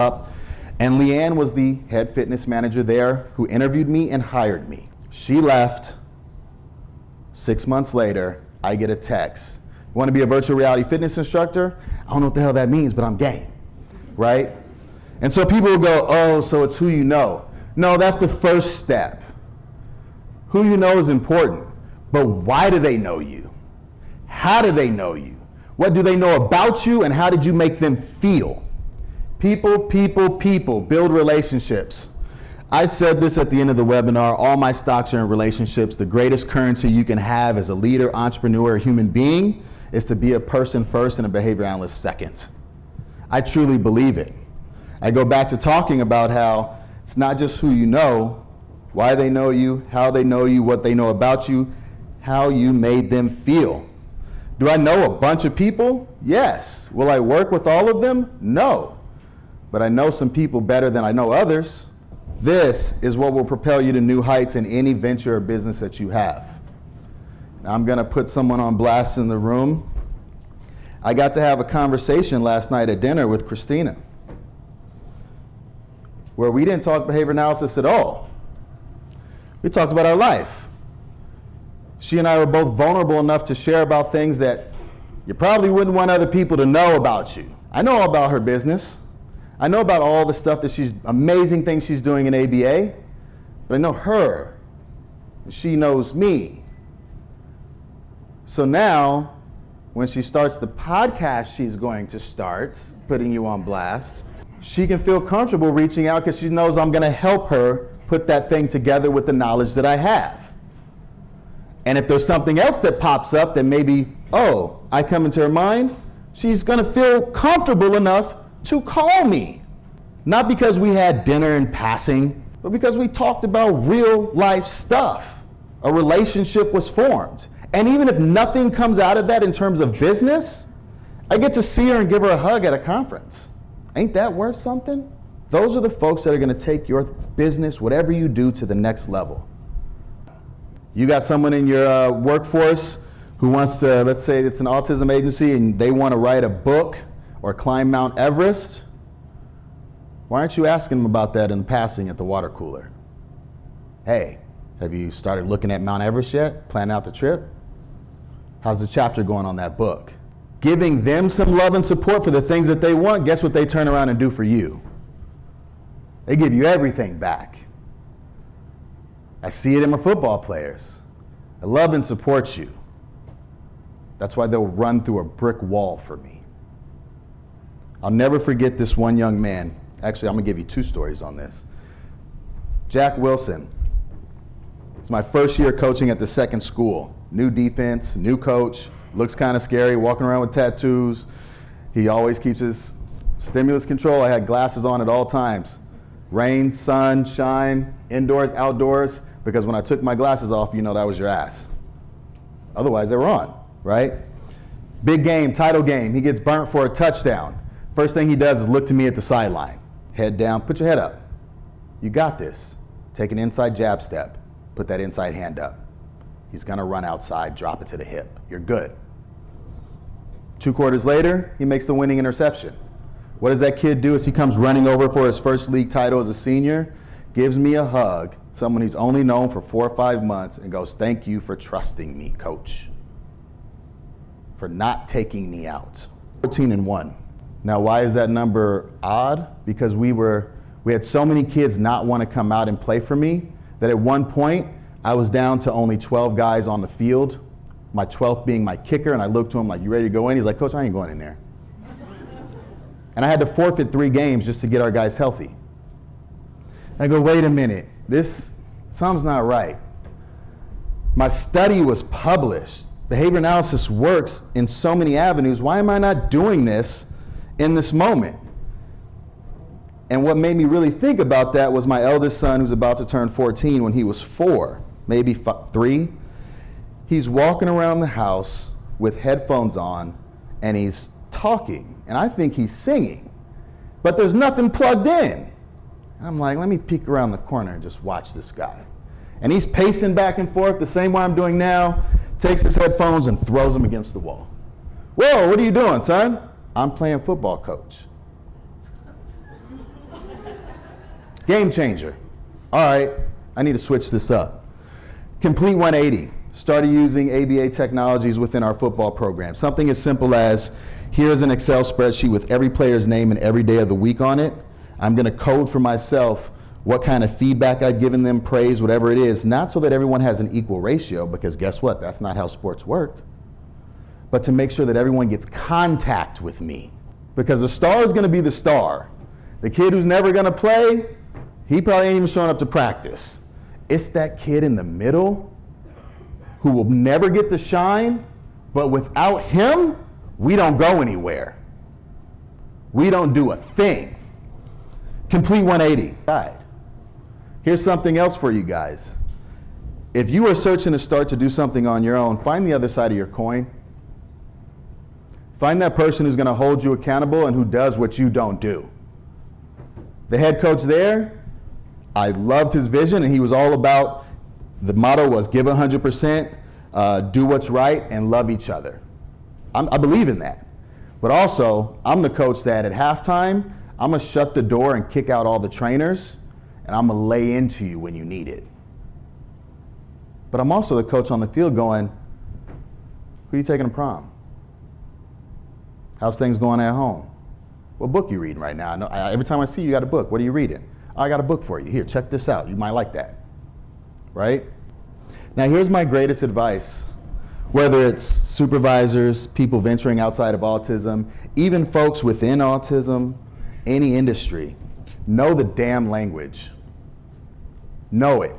And Leanne was the head fitness manager there who interviewed me and hired me. She left. 6 months later, I get a text. You want to be a virtual reality fitness instructor? I don't know what the hell that means, but I'm game, right? And so people will go, oh, so it's who you know. No, that's the first step. Who you know is important, but why do they know you? How do they know you? What do they know about you, and how did you make them feel? People build relationships. I said this at the end of the webinar, all my stocks are in relationships. The greatest currency you can have as a leader, entrepreneur, human being is to be a person first and a behavior analyst second. I truly believe it. I go back to talking about how it's not just who you know, why they know you, how they know you, what they know about you, how you made them feel. Do I know a bunch of people? Yes. Will I work with all of them? No. But I know some people better than I know others. This is what will propel you to new heights in any venture or business that you have. Now, I'm going to put someone on blast in the room. I got to have a conversation last night at dinner with Christina, where we didn't talk behavior analysis at all. We talked about our life. She and I were both vulnerable enough to share about things that you probably wouldn't want other people to know about you. I know all about her business. I know about all the stuff that amazing things she's doing in ABA, but I know her. She knows me. So now, when she starts the podcast she's going to start, putting you on blast, she can feel comfortable reaching out because she knows I'm going to help her put that thing together with the knowledge that I have. And if there's something else that pops up that maybe, I come into her mind, she's going to feel comfortable enough to call me. Not because we had dinner in passing, but because we talked about real life stuff. A relationship was formed. And even if nothing comes out of that in terms of business, I get to see her and give her a hug at a conference. Ain't that worth something? Those are the folks that are going to take your business, whatever you do, to the next level. You got someone in your workforce who wants to, let's say it's an autism agency and they want to write a book or climb Mount Everest. Why aren't you asking them about that in passing at the water cooler? Hey, have you started looking at Mount Everest yet? Planning out the trip? How's the chapter going on that book? Giving them some love and support for the things that they want, guess what they turn around and do for you? They give you everything back. I see it in my football players. I love and support you. That's why they'll run through a brick wall for me. I'll never forget this one young man. Actually, I'm going to give you two stories on this. Jack Wilson. It's my first year coaching at the second school. New defense, new coach, looks kind of scary, walking around with tattoos. He always keeps his stimulus control. I had glasses on at all times. Rain, sun, shine, indoors, outdoors, because when I took my glasses off, you know that was your ass. Otherwise, they were on, right? Big game, title game. He gets burnt for a touchdown. First thing he does is look to me at the sideline. Head down, put your head up. You got this. Take an inside jab step. Put that inside hand up. He's gonna run outside, drop it to the hip. You're good. 2 quarters later, he makes the winning interception. What does that kid do as he comes running over for his first league title as a senior? Gives me a hug, someone he's only known for 4 or 5 months, and goes, "Thank you for trusting me, coach, for not taking me out." 14-1. Now, why is that number odd? Because we had so many kids not want to come out and play for me that at one point I was down to only 12 guys on the field, my 12th being my kicker, and I looked to him like, "You ready to go in?" He's like, "Coach, I ain't going in there." And I had to forfeit 3 games just to get our guys healthy. And I go, wait a minute, something's not right. My study was published. Behavior analysis works in so many avenues. Why am I not doing this in this moment? And what made me really think about that was my eldest son, who's about to turn 14, when he was 4, maybe 3. He's walking around the house with headphones on, and he's talking, and I think he's singing, but there's nothing plugged in. And I'm like, let me peek around the corner and just watch this guy. And he's pacing back and forth the same way I'm doing now, takes his headphones and throws them against the wall. "Whoa, what are you doing, son?" "I'm playing football, coach." Game changer. All right, I need to switch this up. Complete 180. Started using ABA technologies within our football program. Something as simple as, here's an Excel spreadsheet with every player's name and every day of the week on it. I'm gonna code for myself what kind of feedback I've given them, praise, whatever it is, not so that everyone has an equal ratio, because guess what? That's not how sports work. But to make sure that everyone gets contact with me. Because the star is gonna be the star. The kid who's never gonna play, he probably ain't even showing up to practice. It's that kid in the middle who will never get the shine, but without him, we don't go anywhere. We don't do a thing. Complete 180. Here's something else for you guys. If you are searching to start to do something on your own, find the other side of your coin. Find that person who's gonna hold you accountable and who does what you don't do. The head coach there, I loved his vision, and he was all about, the motto was give 100%, do what's right, and love each other. I believe in that. But also, I'm the coach that at halftime, I'm gonna shut the door and kick out all the trainers, and I'm gonna lay into you when you need it. But I'm also the coach on the field going, who are you taking to prom? How's things going at home? What book you reading right now? I know, every time I see you got a book. What are you reading? Oh, I got a book for you. Here, check this out. You might like that, right? Now here's my greatest advice. Whether it's supervisors, people venturing outside of autism, even folks within autism, any industry, know the damn language. Know it.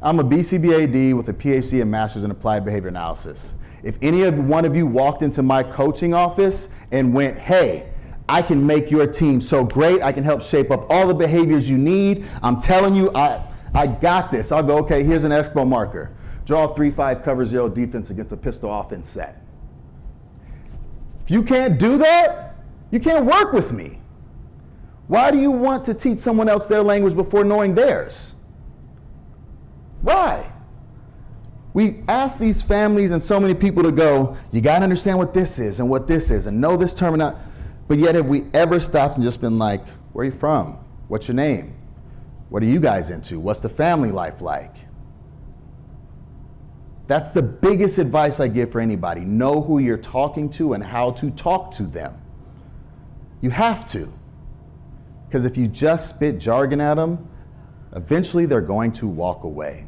I'm a BCBAD with a PhD and Master's in Applied Behavior Analysis. If any one of you walked into my coaching office and went, hey, I can make your team so great, I can help shape up all the behaviors you need, I'm telling you, I got this. I'll go, okay, here's an Expo marker. Draw 3-5 cover 0 defense against a pistol offense set. If you can't do that, you can't work with me. Why do you want to teach someone else their language before knowing theirs? Why? We ask these families and so many people to go, you gotta understand what this is and what this is and know this terminology. But yet have we ever stopped and just been like, where are you from? What's your name? What are you guys into? What's the family life like? That's the biggest advice I give for anybody. Know who you're talking to and how to talk to them. You have to. Because if you just spit jargon at them, eventually they're going to walk away.